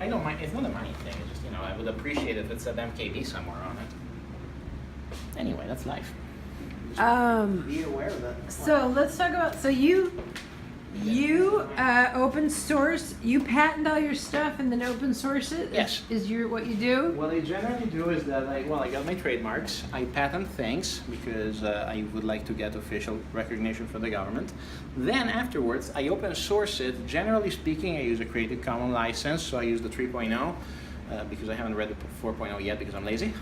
I don't mind. It's not a money thing. It's just, I would appreciate if it's an MKB somewhere on it. Anyway, that's life. Be aware of that. So let's talk about, you open source, you patent all your stuff and then open source it? Yes. Is what you do? What I generally do is that I got my trademarks. I patent things because I would like to get official recognition from the government. Then afterwards, I open source it. Generally speaking, I use a Creative Commons license, so I use the 3.0 because I haven't read the 4.0 yet because I'm lazy.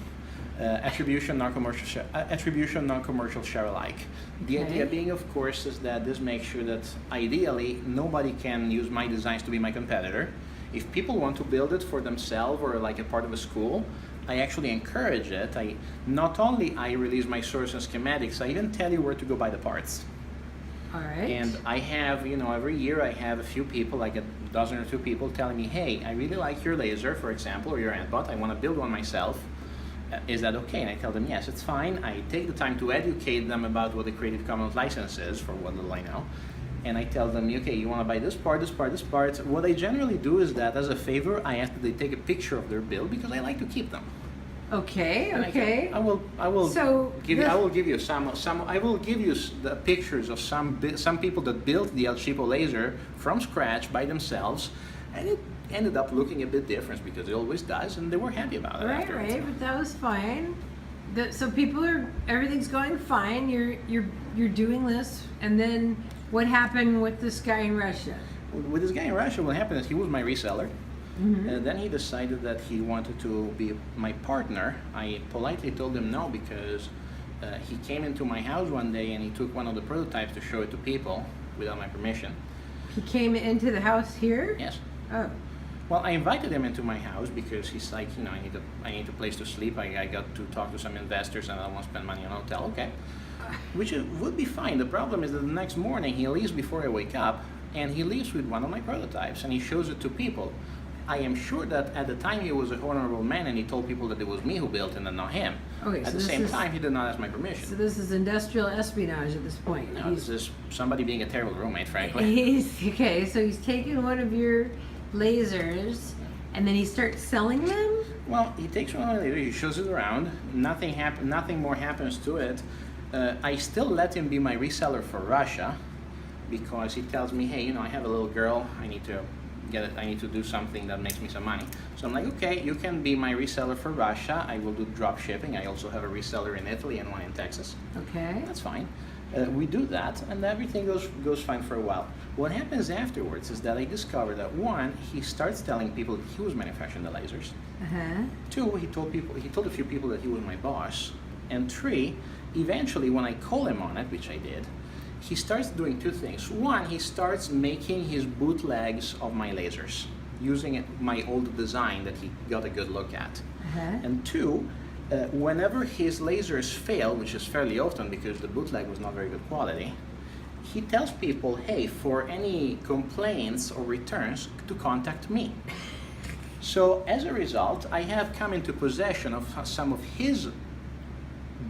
Attribution, non-commercial, share alike. The idea being, of course, is that this makes sure that ideally nobody can use my designs to be my competitor. If people want to build it for themselves or like a part of a school, I actually encourage it. Not only I release my source and schematics, I even tell you where to go buy the parts. All right. And I have, every year I have a few people, like a dozen or two people telling me, hey, I really like your laser, for example, or your antbot. I want to build one myself. Is that okay? And I tell them, yes, it's fine. I take the time to educate them about what the Creative Commons license is, for what little I know. And I tell them, okay, you want to buy this part, this part, this part. What I generally do is that, as a favor, I ask that they take a picture of their build because I like to keep them. Okay, and okay. I will give you the pictures of some people that built the El Cheapo laser from scratch by themselves, and it ended up looking a bit different because it always does, and they were happy about it afterwards. Right, but that was fine. So everything's going fine. You're doing this, and then what happened with this guy in Russia? With this guy in Russia, what happened is he was my reseller. Mm-hmm. And then he decided that he wanted to be my partner. I politely told him no because he came into my house one day and he took one of the prototypes to show it to people without my permission. He came into the house here? Yes. Oh. Well, I invited him into my house because he's like, I need a place to sleep. I got to talk to some investors and I don't want to spend money on a hotel. Okay. Which would be fine. The problem is that the next morning he leaves before I wake up, and he leaves with one of my prototypes and he shows it to people. I am sure that at the time he was a honorable man and he told people that it was me who built it and not him. Okay, at the same time, he did not ask my permission. So this is industrial espionage at this point. No, this is somebody being a terrible roommate, frankly. So he's taking one of your lasers and then he starts selling them? Well, he takes one of the lasers, he shows it around, nothing more happens to it. I still let him be my reseller for Russia because he tells me, hey, I have a little girl, I need to do something that makes me some money. So I'm like, okay, you can be my reseller for Russia. I will do drop shipping. I also have a reseller in Italy and one in Texas. Okay. That's fine. We do that, and everything goes fine for a while. What happens afterwards is that I discover that one, he starts telling people that he was manufacturing the lasers. Uh-huh. Two, he told a few people that he was my boss. And three, eventually when I call him on it, which I did, he starts doing two things. One, he starts making his bootlegs of my lasers, using my old design that he got a good look at. Uh-huh. And two, whenever his lasers fail, which is fairly often because the bootleg was not very good quality, he tells people, hey, for any complaints or returns, to contact me. So as a result, I have come into possession of some of his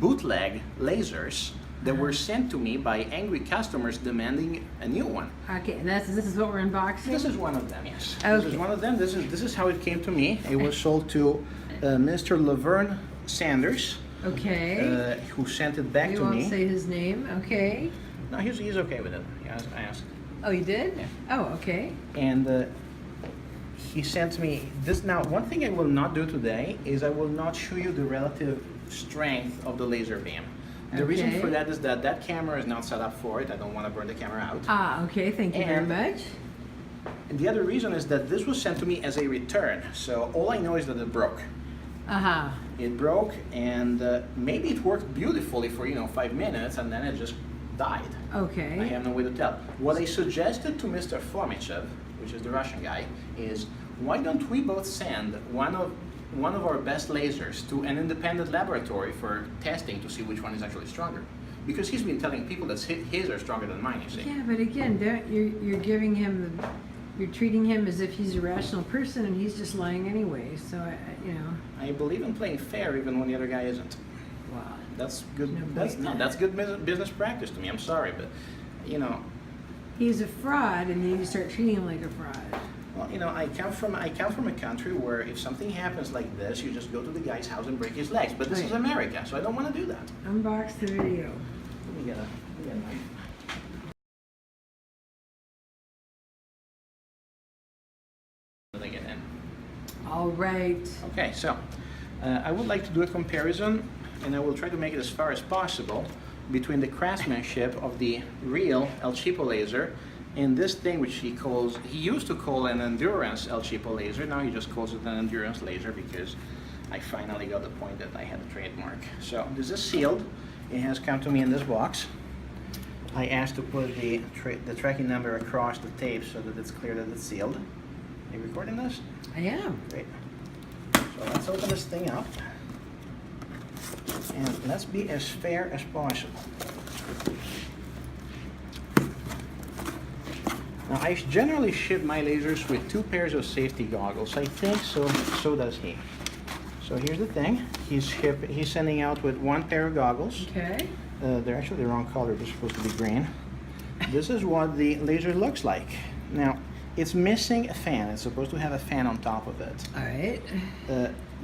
bootleg lasers that were sent to me by angry customers demanding a new one. Okay, and this is what we're unboxing? This is one of them, yes. Okay. This is one of them. This is how it came to me. It was sold to Mr. Laverne Sanders. Okay. Who sent it back to me. You won't say his name, okay. No, he's okay with it. I asked. Oh, you did? Yeah. Oh, okay. And he sent me this. Now, one thing I will not do today is I will not show you the relative strength of the laser beam. The reason for that is that that camera is not set up for it. I don't want to burn the camera out. Ah, okay. Thank you very much. And the other reason is that this was sent to me as a return. So all I know is that it broke. Uh-huh. It broke, and maybe it worked beautifully for 5 minutes, and then it just died. Okay. I have no way to tell. What I suggested to Mr. Fomichev, which is the Russian guy, is why don't we both send one of our best lasers to an independent laboratory for testing to see which one is actually stronger? Because he's been telling people that his are stronger than mine, you see. Yeah, but again, you're giving him you're treating him as if he's a rational person, and he's just lying anyway. So I believe in playing fair even when the other guy isn't. Wow. That's good. That's good business practice to me. I'm sorry, but he's a fraud, and then you start treating him like a fraud. Well, you know, I come from a country where if something happens like this, you just go to the guy's house and break his legs. But this is America, so I don't want to do that. Unbox the video. Let me get a knife. Let me get in. All right. Okay, so I would like to do a comparison, and I will try to make it as far as possible between the craftsmanship of the real El Cheapo laser and this thing which he used to call an endurance El Cheapo laser. Now he just calls it an endurance laser because I finally got the point that I had a trademark. So this is sealed. It has come to me in this box. I asked to put the tracking number across the tape so that it's clear that it's sealed. Are you recording this? I am. Great. So let's open this thing up. And let's be as fair as possible. Now, I generally ship my lasers with 2 pairs of safety goggles. I think so does he. So here's the thing. He's sending out with 1 pair of goggles. Okay. They're actually the wrong color. They're supposed to be green. This is what the laser looks like. Now, it's missing a fan. It's supposed to have a fan on top of it. All right.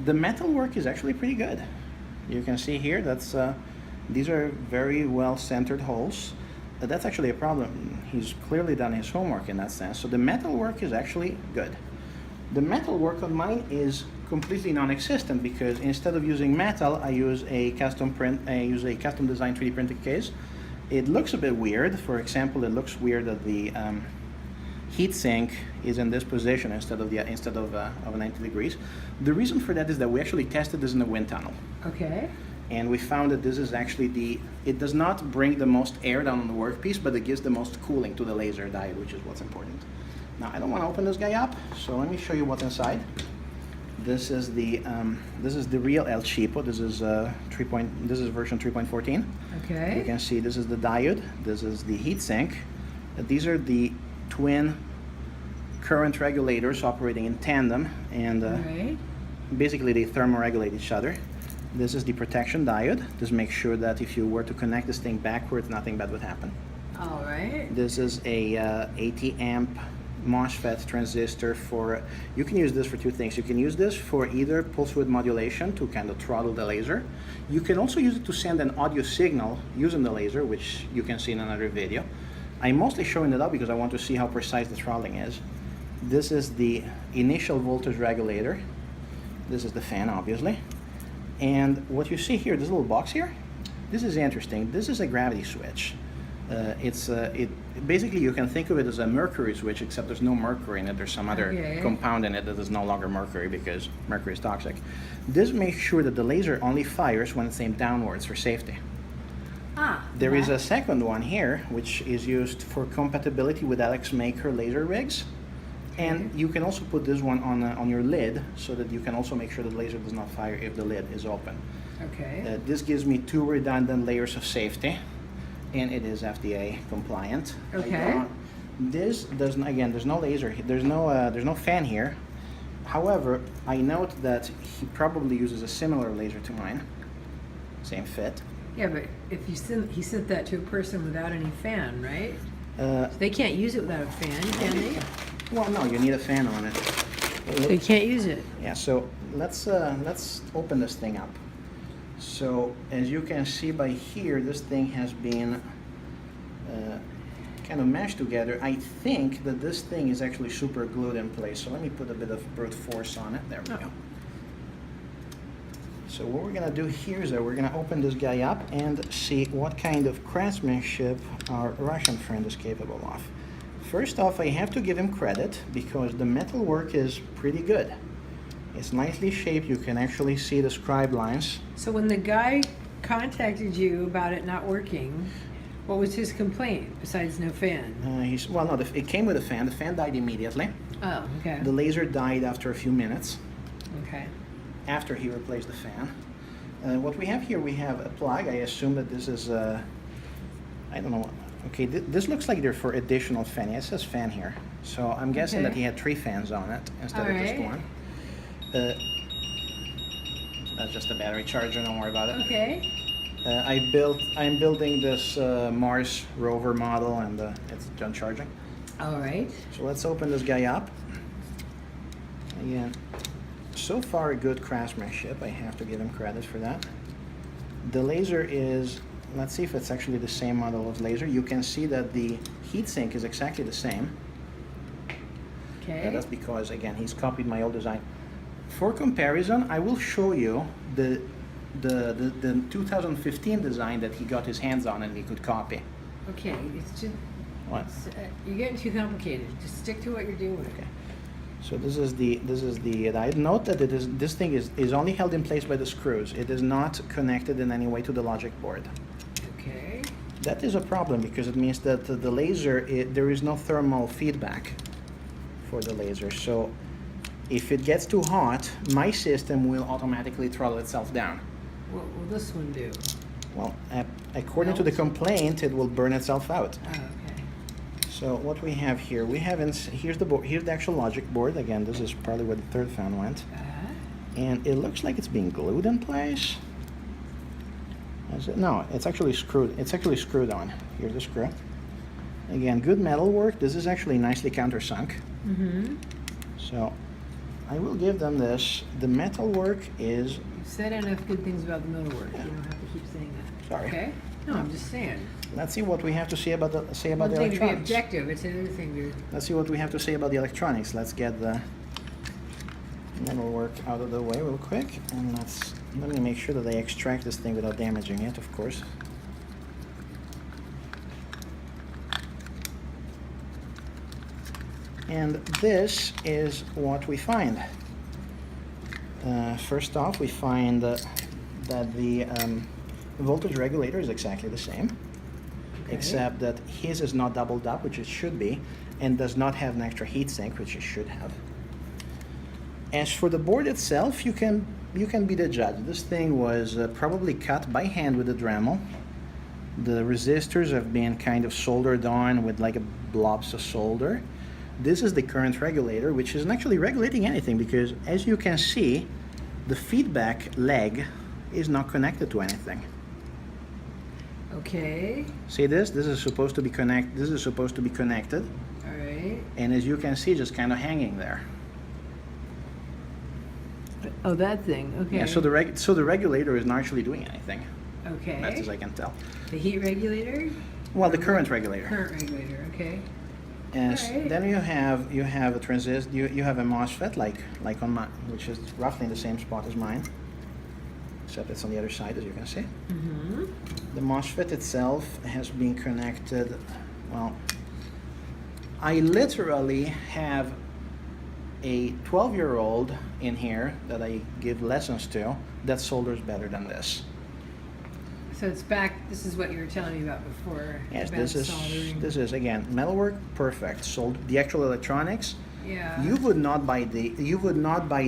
The metal work is actually pretty good. You can see here these are very well centered holes. That's actually a problem. He's clearly done his homework in that sense. So the metal work is actually good. The metal work on mine is completely non-existent because instead of using metal, I use a custom designed 3D printed case. It looks a bit weird. For example, it looks weird that the heat sink is in this position instead of 90 degrees. The reason for that is that we actually tested this in the wind tunnel. Okay. And we found that this is actually it does not bring the most air down on the workpiece, but it gives the most cooling to the laser diode, which is what's important. Now, I don't want to open this guy up, so let me show you what's inside. This is the real El Cheapo. This is version 3.14. Okay. You can see this is the diode. This is the heat sink. These are the twin current regulators operating in tandem, and Right. basically they thermoregulate each other. This is the protection diode. This makes sure that if you were to connect this thing backwards, nothing bad would happen. All right. This is a 80 amp MOSFET transistor for, you can use this for 2 things. You can use this for either pulse width modulation to kind of throttle the laser. You can also use it to send an audio signal using the laser, which you can see in another video. I'm mostly showing it up because I want to see how precise the throttling is. This is the initial voltage regulator. This is the fan, obviously. And what you see here, this little box here, this is interesting. This is a gravity switch. Basically you can think of it as a mercury switch, except there's no mercury in it. There's some other compound in it that is no longer mercury because mercury is toxic. This makes sure that the laser only fires when it's aimed downwards for safety. There is a second one here, which is used for compatibility with Alex Maker laser rigs. And you can also put this one on your lid so that you can also make sure the laser does not fire if the lid is open. Okay. This gives me 2 redundant layers of safety, and it is FDA compliant. Okay. This doesn't. Again, there's no laser. There's no fan here. However, I note that he probably uses a similar laser to mine. Same fit. Yeah, but if he sent that to a person without any fan, right? They can't use it without a fan, can they? Well, no, you need a fan on it. They can't use it. Yeah, so let's open this thing up. So as you can see by here, this thing has been kind of mashed together. I think that this thing is actually super glued in place. So let me put a bit of brute force on it. There we go. So what we're gonna do here is that we're gonna open this guy up and see what kind of craftsmanship our Russian friend is capable of. First off, I have to give him credit because the metal work is pretty good. It's nicely shaped. You can actually see the scribe lines. So when the guy contacted you about it not working, what was his complaint besides no fan? It came with a fan. The fan died immediately. Oh, okay. The laser died after a few minutes. Okay. After he replaced the fan. What we have here, we have a plug. I assume that this is, I don't know. Okay, this looks like they're for additional fan. Yeah, it says fan here. So I'm guessing that he had 3 fans on it instead of just 1. That's just a battery charger, don't worry about it. Okay. I'm building this Mars rover model, and it's done charging. All right. So let's open this guy up. Again, so far good craftsmanship. I have to give him credit for that. The laser is, let's see if it's actually the same model of laser. You can see that the heatsink is exactly the same. Okay. That's because, again, he's copied my old design. For comparison, I will show you the 2015 design that he got his hands on and he could copy. Okay, it's just, What? you're getting too complicated. Just stick to what you're doing. Okay. So this is the diode. Note that this thing is only held in place by the screws. It is not connected in any way to the logic board. Okay. That is a problem because it means that the laser, there is no thermal feedback for the laser. So if it gets too hot, my system will automatically throttle itself down. What will this one do? Well, according to the complaint, it will burn itself out. Oh, okay. So what we have here, here's the board, here's the actual logic board. Again, this is probably where the third fan went. And it looks like it's being glued in place. Is it? No, it's actually screwed. It's actually screwed on. Here's the screw. Again, good metal work. This is actually nicely countersunk. Mm-hmm. So I will give them this. The metal work is... You've said enough good things about the metal work. Yeah. You don't have to keep saying that. Sorry. Okay? No, I'm just saying. Let's see what we have to say about the One thing to be electronics. objective, it's another thing to... Let's see what we have to say about the electronics. Let's get the metal work out of the way real quick, and let me make sure that I extract this thing without damaging it, of course. And this is what we find. First off, we find that the voltage regulator is exactly the same, except that his is not doubled up, which it should be, and does not have an extra heatsink, which it should have. As for the board itself, you can be the judge. This thing was probably cut by hand with a Dremel. The resistors have been kind of soldered on with like a blobs of solder. This is the current regulator, which isn't actually regulating anything because, as you can see, the feedback leg is not connected to anything. Okay. See this? This is supposed to be This is supposed to be connected, All right. and as you can see, just kind of hanging there. Oh, that thing. Okay. Yeah. So the regulator is not actually doing anything, Okay. best as I can tell. The heat regulator? Well, the current regulator. Current regulator, okay. And Alright. then you have a transistor. You have a MOSFET like on mine, which is roughly in the same spot as mine, except it's on the other side, as you can see. Mm-hmm. The MOSFET itself has been connected. Well, I literally have a 12-year-old in here that I give lessons to that solders better than this. So it's back, this is what you were telling me about before. Yes, about soldering. this is again metalwork, perfect. Sold the actual electronics. Yeah. You would not buy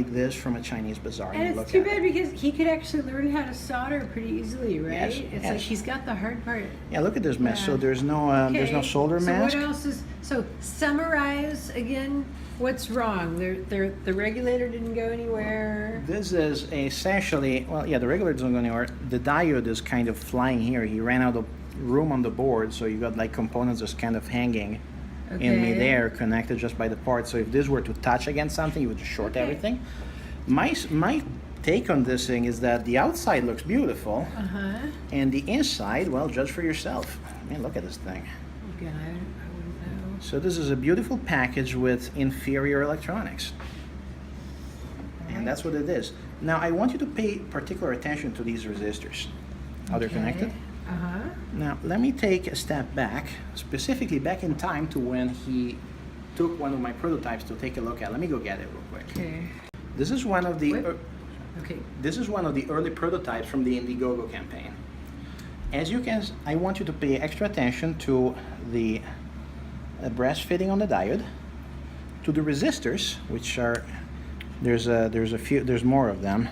this from a Chinese bazaar. And it's look too at bad it. because he could actually learn how to solder pretty easily, right? Yes, It's yes. like he's got the hard part. Yeah, look at this mess. Yeah. So there's no solder mask. So what else is, so summarize again, what's wrong? The regulator didn't go anywhere. This is essentially, well, yeah, the regulator doesn't go anywhere. The diode is kind of flying here. He ran out of room on the board, so you got like components just kind of hanging in midair, connected just by the part. So if this were to touch against something, you would just short everything. My take on this thing is that the outside looks beautiful, and the inside, well, judge for yourself. I mean, look at this thing. Again, I wouldn't know. So this is a beautiful package with inferior electronics. And that's what it is. Now I want you to pay particular attention to these resistors. How they're connected. Now let me take a step back, specifically back in time to when he took one of my prototypes to take a look at. Let me go get it real quick. Okay. This is one of the Okay. this is one of the early prototypes from the Indiegogo campaign. As you can, I want you to pay extra attention to the brass fitting on the diode, to the resistors, which are there's more of them,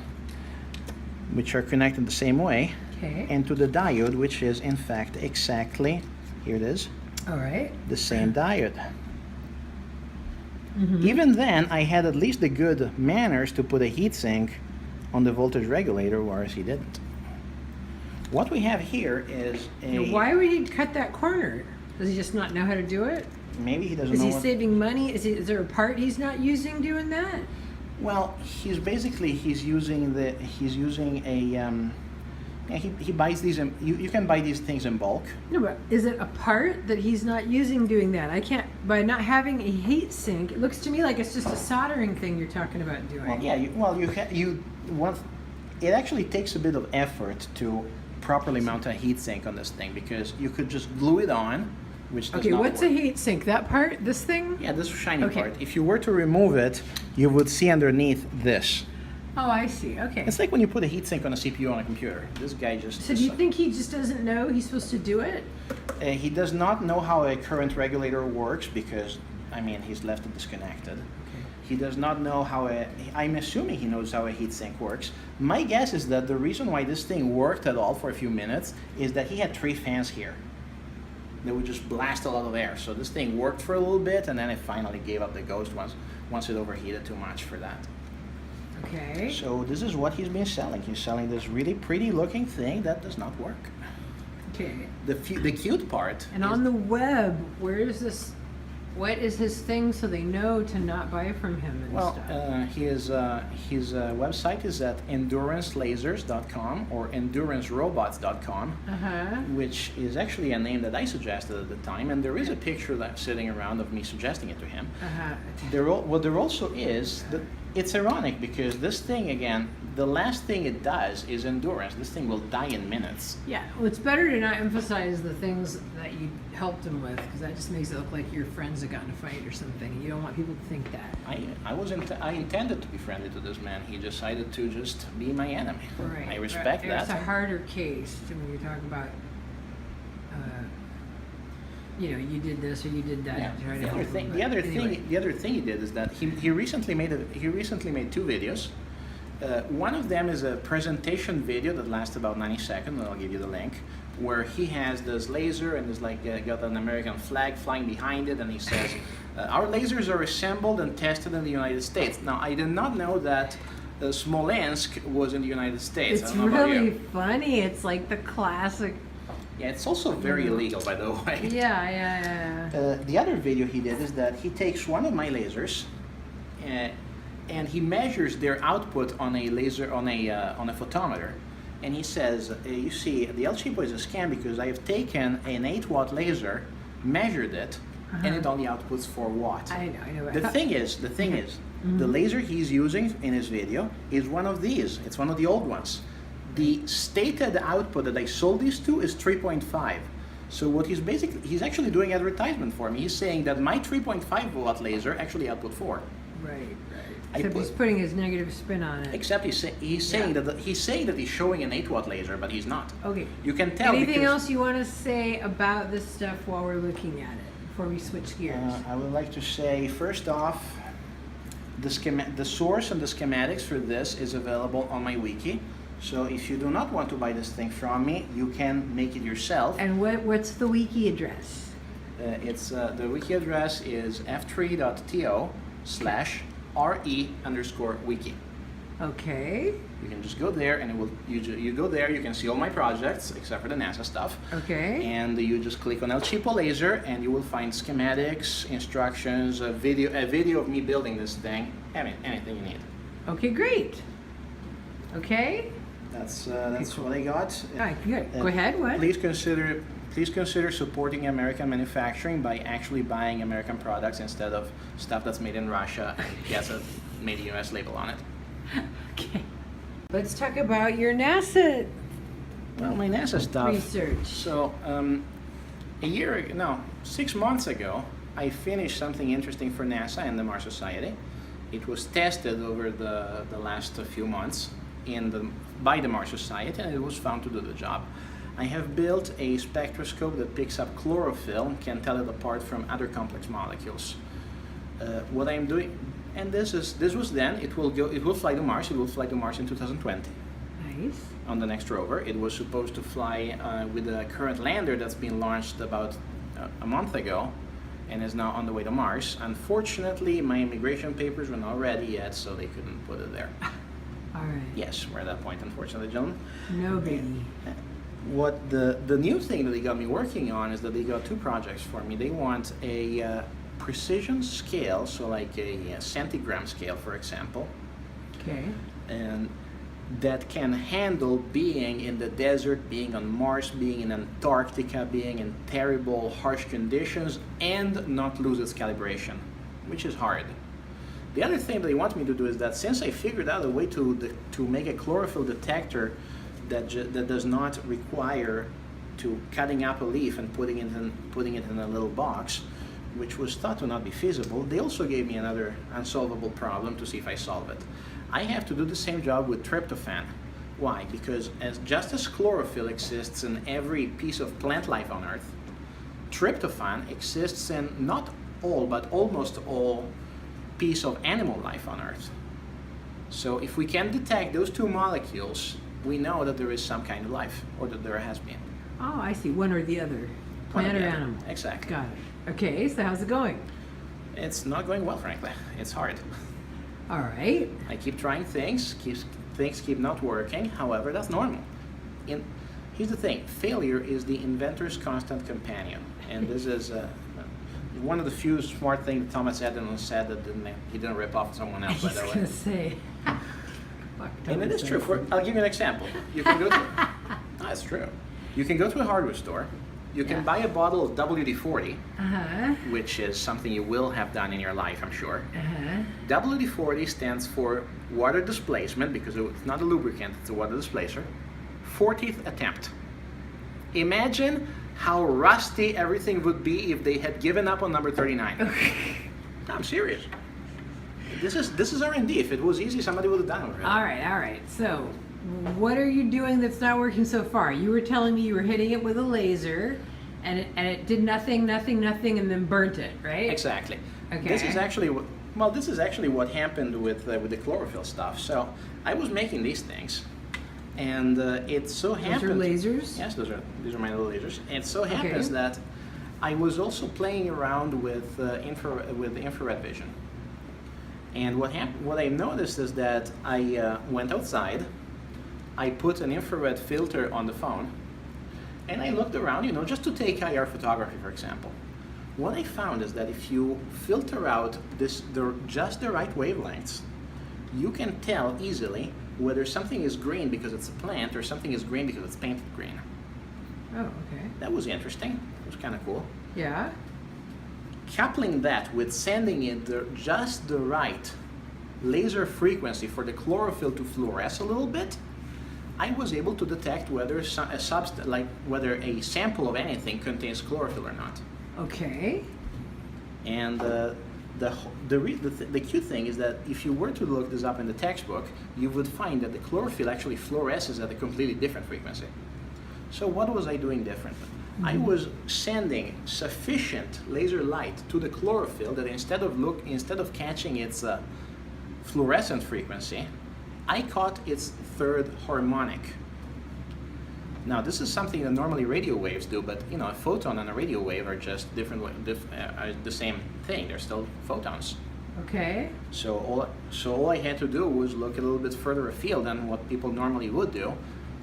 which are connected the same way, and to the diode, which is in fact exactly, here it is, All right. the same diode. Even then, I had at least the good manners to put a heatsink on the voltage regulator, whereas he didn't. What we have here is Now, why would he cut that corner? Does he just not know how to do it? maybe he doesn't Is know he what, saving money? Is there a part he's not using doing that? Well, he's using a yeah, he buys these you can buy these things in bulk. No, but is it a part that he's not using doing that? I can't, by not having a heat sink, it looks to me like it's just a soldering thing you're talking about doing. Well, yeah, you want. It actually takes a bit of effort to properly mount a heatsink on this thing because you could just glue it on, which does Okay, not what's work. a heat sink? That part? This thing? Yeah, this shiny Okay. part. If you were to remove it, you would see underneath this. Oh, I see. Okay. It's like when you put a heatsink on a CPU on a computer. This guy just. So do you think he just doesn't know he's supposed to do it? He does not know how a current regulator works because, I mean, he's left it disconnected. He does not know how I'm assuming he knows how a heatsink works. My guess is that the reason why this thing worked at all for a few minutes is that he had 3 fans here that would just blast a lot of air. So this thing worked for a little bit and then it finally gave up the ghost once it overheated too much for that. Okay. So this is what he's been selling. He's selling this really pretty looking thing that does not work. Okay. The cute part. And on the web, where is this? What is his thing so they know to not buy from him and Well, stuff? his website is at endurancelasers.com or endurancerobots.com, which is actually a name that I suggested at the time, and there is a picture that's sitting around of me suggesting it to him. There also is, it's ironic because this thing, again, the last thing it does is endurance. This thing will die in minutes. Yeah, well, it's better to not emphasize the things that you helped him with because that just makes it look like your friends have gotten in a fight or something. You don't want people to think that. I intended to be friendly to this man. He decided to just be my enemy. Right. I respect that. It's a harder case when you're talking about, you did this or you did that. Yeah. To try to The other help thing, him, the but other anyway. thing, the other thing he did is that he recently made 2 videos. One of them is a presentation video that lasts about 90 seconds, and I'll give you the link, where he has this laser and there's got an American flag flying behind it, and he says, "Our lasers are assembled and tested in the United States." Now, I did not know that Smolensk was in the United States. I It's don't know about really you. funny. It's like the classic. Yeah, it's also very illegal, by the way. Yeah. The other video he did is that he takes one of my lasers and he measures their output on a laser on a photometer, and he says, "You see, the El Cheapo is a scam because I have taken an 8-watt laser, measured it, and it only outputs 4 watts." I know. The thing is, the laser he's using in his video is one of these. It's one of the old ones. The stated output that I sold these to is 3.5. So what he's actually doing advertisement for me. He's saying that my 3.5 watt laser actually output 4. Right. I Except he's putting his negative spin on it. Except he's saying that he's showing an 8-watt laser, but he's not. Okay. You can tell. Anything because, else you want to say about this stuff while we're looking at it before we switch gears? I would like to say, first off, the source and the schematics for this is available on my wiki. So if you do not want to buy this thing from me, you can make it yourself. And what's the wiki address? The wiki address is f3.to/re_wiki. Okay. You can just go there, and you go there. You can see all my projects except for the NASA stuff. Okay. And you just click on El Cheapo Laser, and you will find schematics, instructions, a video of me building this thing. Anything you need. Okay, great. Okay. That's what I got. All right, good. Go ahead. What? Please consider supporting American manufacturing by actually buying American products instead of stuff that's made in Russia and gets a made in US label on it. Okay. Let's talk about your NASA Well, my NASA stuff. research. So, 6 months ago, I finished something interesting for NASA and the Mars Society. It was tested over the last few months by the Mars Society, and it was found to do the job. I have built a spectroscope that picks up chlorophyll and can tell it apart from other complex molecules. What I am doing, and this was then. It will fly to Mars. It will fly to Mars in 2020. Nice. On the next rover. It was supposed to fly with the current lander that's been launched about a month ago and is now on the way to Mars. Unfortunately, my immigration papers were not ready yet, so they couldn't put it there. All right. Yes, we're at that point, unfortunately, gentlemen. No biggie. What the new thing that they got me working on is that they got 2 projects for me. They want a precision scale, so like a centigram scale, for example, Okay. and that can handle being in the desert, being on Mars, being in Antarctica, being in terrible, harsh conditions, and not lose its calibration, which is hard. The other thing that they want me to do is that since I figured out a way to make a chlorophyll detector that does not require to cutting up a leaf and putting it in a little box, which was thought to not be feasible, they also gave me another unsolvable problem to see if I solve it. I have to do the same job with tryptophan. Why? Because just as chlorophyll exists in every piece of plant life on Earth, tryptophan exists in not all, but almost all piece of animal life on Earth. So if we can detect those two molecules, we know that there is some kind of life, or that there has been. Oh, I see. One or the other. Plant or animal. Exactly. Got it. Okay, so how's it going? It's not going well, frankly. It's hard. All right. I keep trying things keep not working. However, that's normal. Here's the thing, failure is the inventor's constant companion. And this is one of the few smart things that Thomas Edison said that he didn't rip off someone else, by the way. I was going to say. And it is true. I'll give you an example. You can go to, that's true. You can go to a hardware store. You can buy a bottle of WD-40, which is something you will have done in your life, I'm sure. WD-40 stands for water displacement, because it's not a lubricant, it's a water displacer. 40th attempt. Imagine how rusty everything would be if they had given up on number 39. No, I'm serious. This is R&D. If it was easy, somebody would have done it already. All right. So, what are you doing that's not working so far? You were telling me you were hitting it with a laser, and it did nothing, and then burnt it, right? Exactly. Okay. This is actually what happened with the chlorophyll stuff. So I was making these things, and it so happened. Those are lasers? Yes, these are my little lasers. And it so happens that I was also playing around with infrared vision. And what I noticed is that I went outside. I put an infrared filter on the phone, and I looked around, just to take IR photography, for example. What I found is that if you filter out just the right wavelengths, you can tell easily whether something is green because it's a plant or something is green because it's painted green. Oh, okay. That was interesting. It was kind of cool. Yeah. Coupling that with sending it just the right laser frequency for the chlorophyll to fluoresce a little bit, I was able to detect whether whether a sample of anything contains chlorophyll or not. Okay. And the cute thing is that if you were to look this up in the textbook, you would find that the chlorophyll actually fluoresces at a completely different frequency. So what was I doing differently? I was sending sufficient laser light to the chlorophyll that instead of catching its fluorescent frequency, I caught its third harmonic. Now, this is something that normally radio waves do, but a photon and a radio wave are just are the same thing. They're still photons. Okay. So all I had to do was look a little bit further afield than what people normally would do.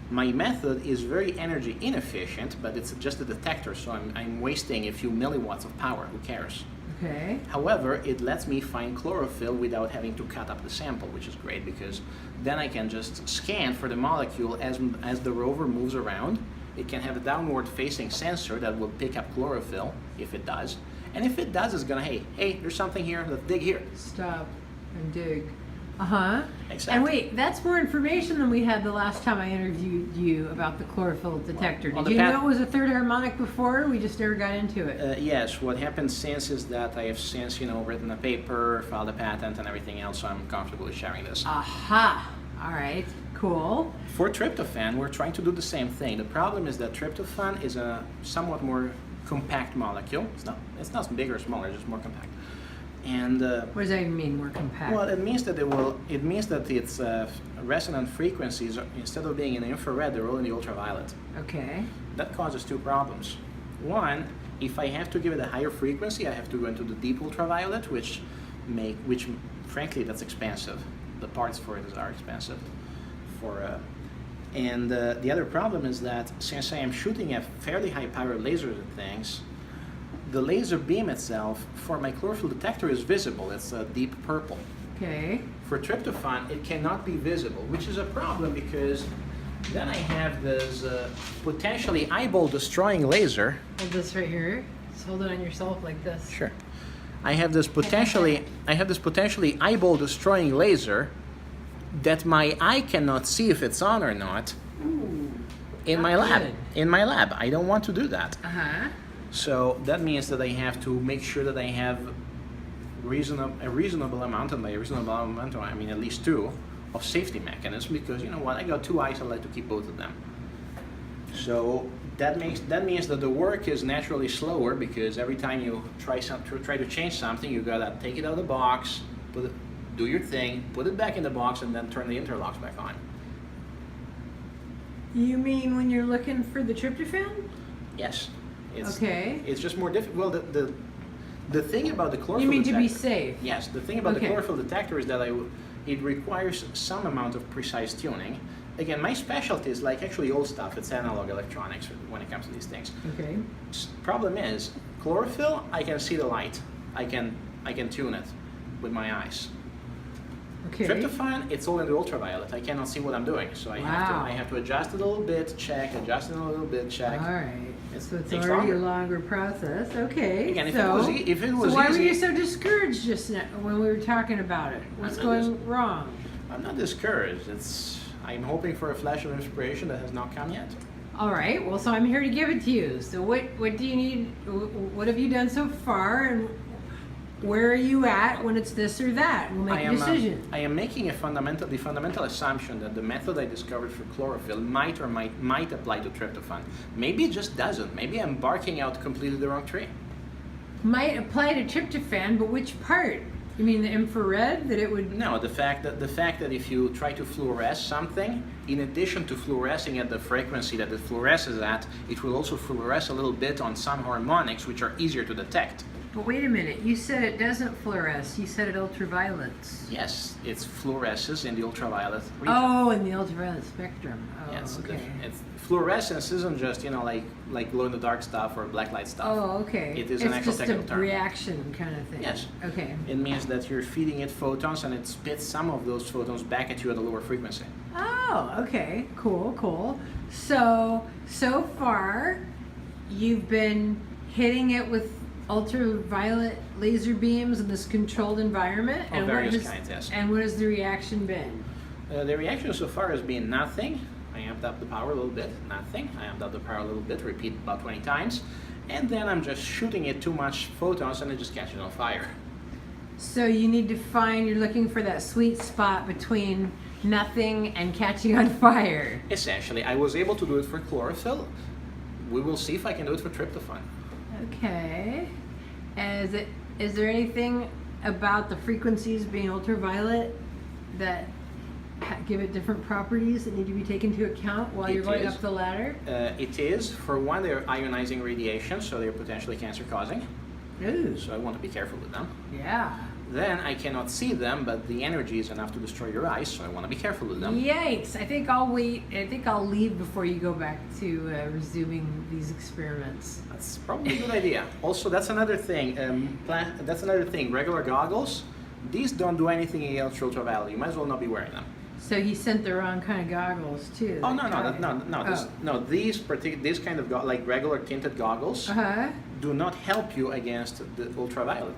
My method is very energy inefficient, but it's just a detector, so I'm wasting a few milliwatts of power. Who cares? Okay. However, it lets me find chlorophyll without having to cut up the sample, which is great because then I can just scan for the molecule as the rover moves around. It can have a downward facing sensor that will pick up chlorophyll if it does. And if it does, it's gonna, hey, there's something here, let's dig here. Stop and dig. Exactly. And wait, that's more information than we had the last time I interviewed you about the chlorophyll detector. Well, Did you know it was a third harmonic before? We just never got into it. Yes, what happened since is that I have since, written a paper, filed a patent and everything else, so I'm comfortable with sharing this. Aha! All right, cool. For tryptophan, we're trying to do the same thing. The problem is that tryptophan is a somewhat more compact molecule. It's not bigger or smaller, just more compact. And what does that even mean, more compact? well, it means that its resonant frequencies, instead of being in the infrared, they're all in the ultraviolet. Okay. That causes two problems. One, if I have to give it a higher frequency, I have to go into the deep ultraviolet, which frankly, that's expensive. The parts for it are expensive. And the other problem is that since I am shooting at fairly high power lasers and things, the laser beam itself for my chlorophyll detector is visible. It's a deep purple. Okay. For tryptophan, it cannot be visible, which is a problem because then I have this potentially eyeball-destroying laser. Hold this right here. Just hold it on yourself like this. Sure. I have this potentially eyeball-destroying laser that my eye cannot see if it's on or not. Ooh, In my not lab. good. In my lab. I don't want to do that. Uh-huh. So that means that I have to make sure that I have a reasonable amount, and by a reasonable amount I mean at least 2, of safety mechanisms, because you know what, I got 2 eyes, I like to keep both of them. So that means that the work is naturally slower, because every time you try to change something, you gotta take it out of the box, do your thing, put it back in the box, and then turn the interlocks back on. You mean when you're looking for the tryptophan? Yes. Okay. It's just more difficult. Well, the thing about the chlorophyll You mean to be detector- safe? Yes, the thing about the Okay. chlorophyll detector is that it requires some amount of precise tuning. Again, my specialty is like actually old stuff. It's analog electronics when it comes to these things. Okay. Problem is, chlorophyll, I can see the light. I can tune it with my eyes. Okay. Tryptophan, it's all in the ultraviolet. I cannot see what I'm doing, so I Wow. have to adjust it a little bit, check, adjust it a little bit, check. All right. It So it's takes already longer. a longer process. Okay. Again, if so, it was so why were easy- you so discouraged just now when we were talking about it? What's not going wrong? I'm not discouraged. I'm hoping for a flash of inspiration that has not come yet. All right. Well, so I'm here to give it to you. So what do you need? What have you done so far, and where are you at when it's this or that? We'll make a decision. I am making the fundamental assumption that the method I discovered for chlorophyll might apply to tryptophan. Maybe it just doesn't. Maybe I'm barking out completely the wrong tree. Might apply to tryptophan, but which part? You mean the infrared that it would? No, the fact that if you try to fluoresce something, in addition to fluorescing at the frequency that it fluoresces at, it will also fluoresce a little bit on some harmonics, which are easier to detect. But wait a minute. You said it doesn't fluoresce. You said it ultraviolets. Yes, it fluoresces in the ultraviolet region. Oh, in the ultraviolet spectrum. Oh, Yes, okay. fluorescence isn't just like glow in the dark stuff or black light stuff. Oh, okay. It is an actual It's just technical a term. reaction kind of thing. Yes. Okay. It means that you're feeding it photons and it spits some of those photons back at you at a lower frequency. Oh, okay. Cool, cool. So far, you've been hitting it with ultraviolet laser beams in this controlled environment. Of various kinds, yes. And what has the reaction been? The reaction so far has been nothing. I amped up the power a little bit, nothing. I amped up the power a little bit, repeat about 20 times. And then I'm just shooting it too much photons and it just catches on fire. So you're looking for that sweet spot between nothing and catching on fire. Essentially, I was able to do it for chlorophyll. We will see if I can do it for tryptophan. Okay. And is there anything about the frequencies being ultraviolet that give it different properties that need to be taken into account while you're going up the ladder? It is. For one, they're ionizing radiation, so they're potentially cancer-causing. Ooh. So I want to be careful with them. Yeah. Then I cannot see them, but the energy is enough to destroy your eyes, so I want to be careful with them. Yikes. I think I'll wait. I think I'll leave before you go back to resuming these experiments. That's probably a good idea. Also, that's another thing. Regular goggles, these don't do anything against ultraviolet. You might as well not be wearing them. So he sent the wrong kind of goggles too. Oh no! These kind of like regular tinted goggles Uh-huh. do not help you against the ultraviolet.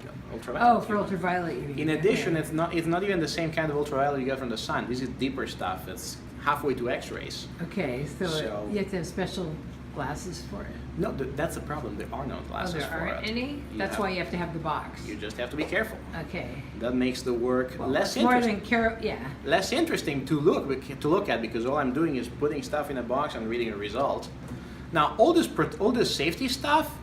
Oh, for ultraviolet you mean. In addition, Okay. it's not even the same kind of ultraviolet you get from the sun. This is deeper stuff. It's halfway to X-rays. Okay, so So- you have to have special glasses for it. No, that's the problem. There are no glasses there for aren't it. any? That's why you have to have the box. You just have to be careful. Okay. That makes the work Well, less it's more interesting. than Less interesting to look at because all I'm doing is putting stuff in a box and reading a result. Now, all this safety stuff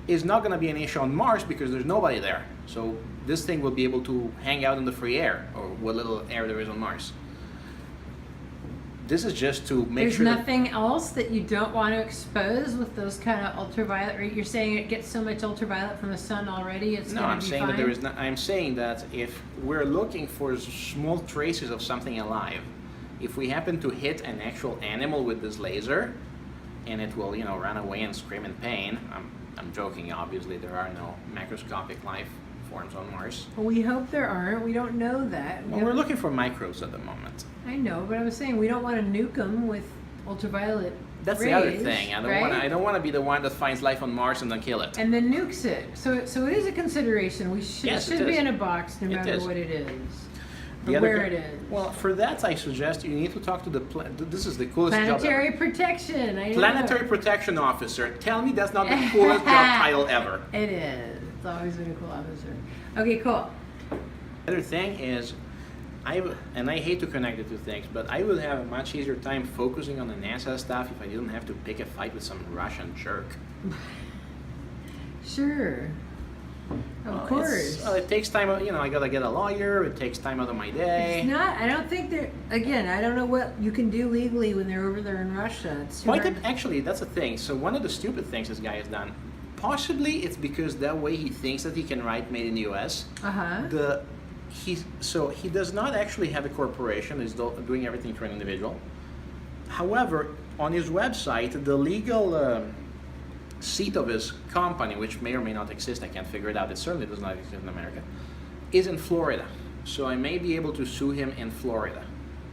is not going to be an issue on Mars because there's nobody there. So this thing will be able to hang out in the free air, or what little air there is on Mars. This is just to make There's sure that nothing else that you don't want to expose with those kind of ultraviolet. You're saying it gets so much ultraviolet from the sun already, it's No, going I'm to be saying fine? that there is. I'm saying that if we're looking for small traces of something alive, if we happen to hit an actual animal with this laser, and it will, run away and scream in pain. I'm joking. Obviously, there are no macroscopic life forms on Mars. Well, we hope there aren't. We don't know that. Well, we're looking for microbes at the moment. I know, but I was saying we don't want to nuke them with ultraviolet That's rays, the other thing. right? I don't want to be the one that finds life on Mars and then kill it. And then nukes it. So it is a consideration. We should, Yes, it should it be is. in a box no It matter is. what it is. The Or other where co- it is. Well, for that, I suggest you need to talk to the. This is the coolest job Planetary ever. Protection. I know. Planetary Protection Officer. Tell me that's not the coolest job title ever. It is. It's always been a cool officer. Okay, cool. The other thing is, and I hate to connect the two things, but I would have a much easier time focusing on the NASA stuff if I didn't have to pick a fight with some Russian jerk. Sure. Of Well, course. Well, it takes time. I gotta get a lawyer. It takes time out of my day. It's not. I don't think they're. Again, I don't know what you can do legally when they're over there in Russia. It's too hard. Actually, that's the thing. So one of the stupid things this guy has done, possibly it's because that way he thinks that he can write "Made in the U.S." He does not actually have a corporation. He's doing everything through an individual. However, on his website, the legal seat of his company, which may or may not exist, I can't figure it out. It certainly does not exist in America, is in Florida. So I may be able to sue him in Florida.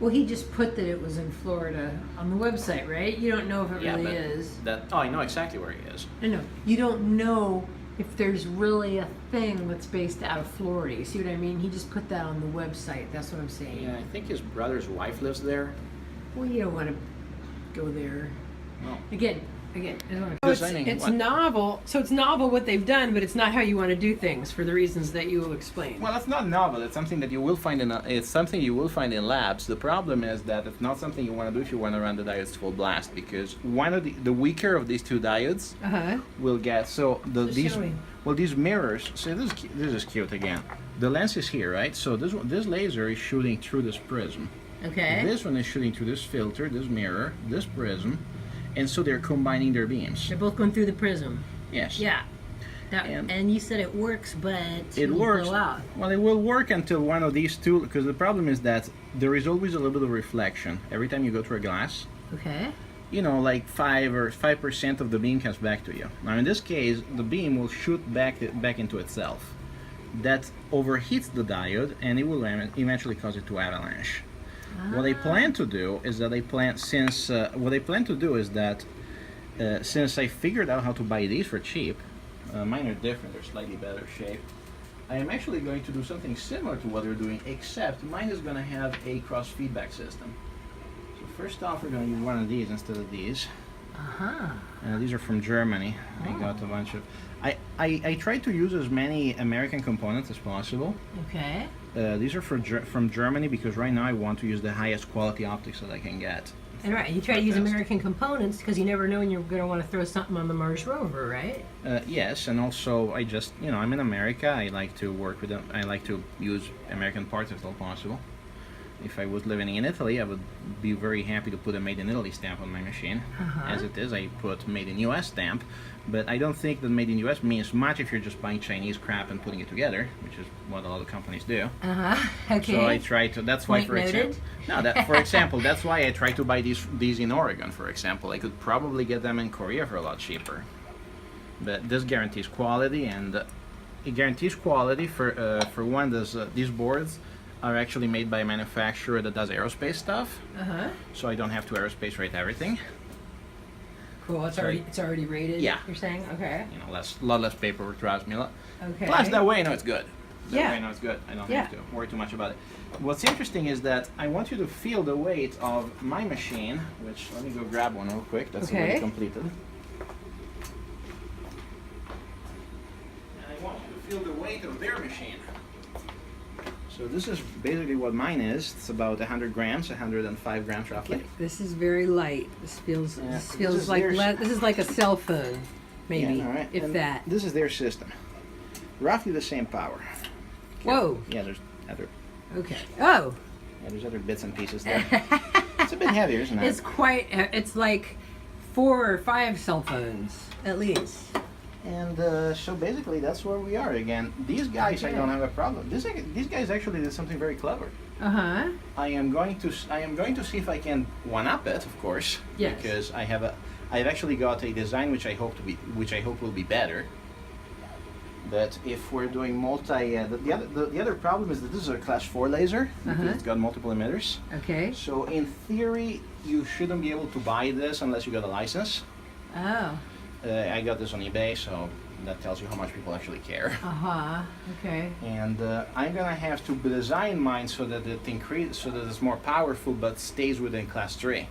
Well, he just put that it was in Florida on the website, right? You don't know if it really is. I know exactly where he is. I know. You don't know if there's really a thing that's based out of Florida. You see what I mean? He just put that on the website. That's what I'm saying. Yeah, I think his brother's wife lives there. Well, you don't want to go there. No. Again, I don't wanna- It's what? novel. So it's novel what they've done, but it's not how you want to do things for the reasons that you will explain. Well, it's not novel. It's something that you will find it's something you will find in labs. The problem is that it's not something you want to do if you want to run the diodes full blast, because one of the weaker of these two diodes will get these mirrors. So this is cute again. The lens is here, right? So this laser is shooting through this prism. Okay. This one is shooting through this filter, this mirror, this prism, and so they're combining their beams. They're both going through the prism. Yes. Yeah. And you said it works, but It works. blow out. Well, it will work until one of these two, because the problem is that there is always a little bit of reflection every time you go through a glass. Okay. Like 5% of the beam comes back to you. Now, in this case, the beam will shoot back into itself. That overheats the diode, and it will eventually cause it to avalanche. What they plan to do is that since I figured out how to buy these for cheap, mine are different, they're slightly better shape. I am actually going to do something similar to what they're doing, except mine is going to have a cross feedback system. So first off, we're going to use one of these instead of these. These are from Germany. I got a bunch of. I tried to use as many American components as possible. Okay. These are from Germany because right now I want to use the highest quality optics that I can get. And right, you try to use Fantastic. American components because you never know when you're going to want to throw something on the Mars rover, right? Yes, and also I just, I'm in America. I like to work with them. I like to use American parts if at all possible. If I was living in Italy, I would be very happy to put a Made in Italy stamp on my machine. As it is, I put Made in US stamp, but I don't think that Made in US means much if you're just buying Chinese crap and putting it together, which is what a lot of companies do. Okay. So I try to. That's why, Point for example, noted. for example, that's why I try to buy these in Oregon. For example, I could probably get them in Korea for a lot cheaper. But this guarantees quality, and it guarantees quality for one. These boards are actually made by a manufacturer that does aerospace stuff. So I don't have to aerospace rate everything. Cool. It's already rated. Yeah. You're saying okay. A lot less paperwork drives me a lot. Okay. Plus, that way I know it's good. That Yeah. way I know it's good. I don't Yeah. have to worry too much about it. What's interesting is that I want you to feel the weight of my machine, which, let me go grab one real quick. That's Okay. already completed. And I want you to feel the weight of their machine. So this is basically what mine is. It's about 100 grams, 105 grams roughly. This is very light. This feels Yeah, this this feels is like theirs. this is like a cell phone, maybe, Yeah, all right. if And that. This is their system. Roughly the same power. Whoa. Yeah, there's other. Okay. Oh. Yeah, there's other bits and pieces there. It's a bit heavier, isn't it? It's quite. It's like 4 or 5 cell phones at least. And so basically, that's where we are again. These guys, I don't have a problem. These guys actually did something very clever. I am going to see if I can one up it, of course. Yes. Because I've actually got a design which I hope will be better. But if we're doing the other problem is that this is a class 4 laser because Uh-huh. it's got multiple emitters. Okay. So in theory, you shouldn't be able to buy this unless you got a license. Oh. I got this on eBay, so that tells you how much people actually care. Uh-huh. Okay. And I'm gonna have to design mine so that it's more powerful, but stays within class 3.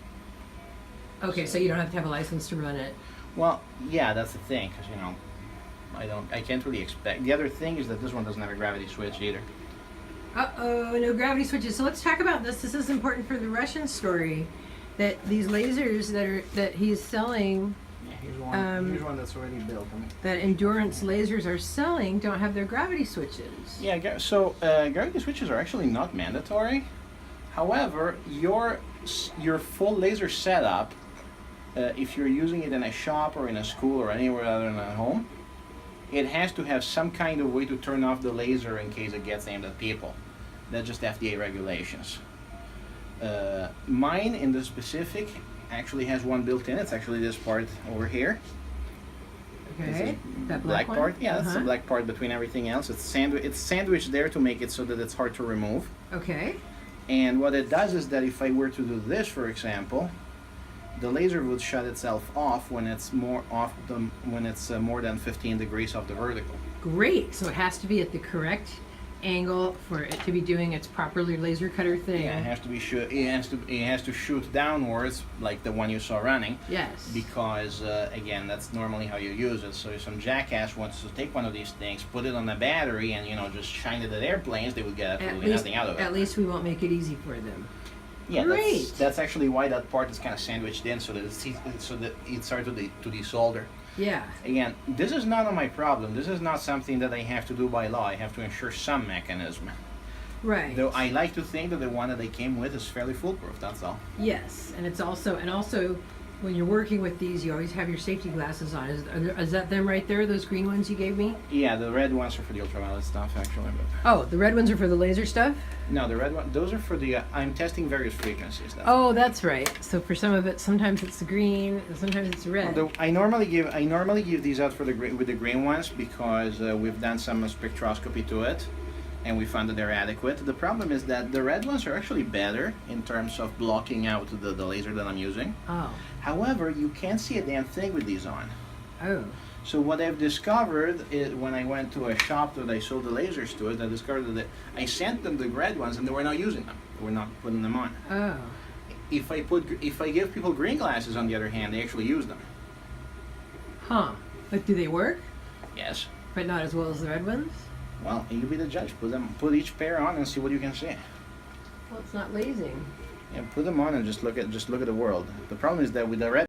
Okay, so you don't have to have a license to run it. Well, yeah, that's the thing, because I can't really expect. The other thing is that this one doesn't have a gravity switch either. Uh-oh, no gravity switches. So let's talk about this. This is important for the Russian story. That these lasers that he's selling, Yeah, here's one that's already built. that endurance lasers are selling, don't have their gravity switches. Yeah, so gravity switches are actually not mandatory. However, your full laser setup, if you're using it in a shop or in a school or anywhere other than at home, it has to have some kind of way to turn off the laser in case it gets aimed at people. That's just FDA regulations. Mine, in the specific, actually has one built in. It's actually this part over here. This Okay. is That black one? part. Yeah, that's the Uh-huh. black part between everything else. It's sandwiched there to make it so that it's hard to remove. Okay. And what it does is that if I were to do this, for example, the laser would shut itself off when it's more than 15 degrees off the vertical. Great. So it has to be at the correct angle for it to be doing its properly laser cutter thing. Yeah, it has to shoot downwards like the one you saw running. Yes. Because again, that's normally how you use it. So if some jackass wants to take one of these things, put it on a battery, and just shine it at airplanes, they would get absolutely nothing out of it. At least we won't make it easy for them. Yeah, Great. that's actually why that part is kind of sandwiched in, so that it starts to desolder. Yeah. Again, this is not my problem. This is not something that I have to do by law. I have to ensure some mechanism. Right. Though I like to think that the one that they came with is fairly foolproof. That's all. Yes, and it's also when you're working with these, you always have your safety glasses on. Is that them right there? Those green ones you gave me? Yeah, the red ones are for the ultraviolet stuff, actually. But Oh, the red ones are for the laser stuff. no, the red one. Those are for the. I'm testing various frequencies. Oh, that's right. So for some of it, sometimes it's the green, and sometimes it's red. I normally give these out with the green ones because we've done some spectroscopy to it, and we found that they're adequate. The problem is that the red ones are actually better in terms of blocking out the laser that I'm using. Oh. However, you can't see a damn thing with these on. Oh. So what I've discovered is when I went to a shop that I sold the lasers to, I discovered that I sent them the red ones and they were not using them. They were not putting them on. Oh. If I give people green glasses, on the other hand, they actually use them. Huh. But do they work? Yes. But not as well as the red ones? Well, you be the judge. Put each pair on and see what you can see. Well, it's not lasing. Yeah, put them on and just look at the world. The problem is that with the red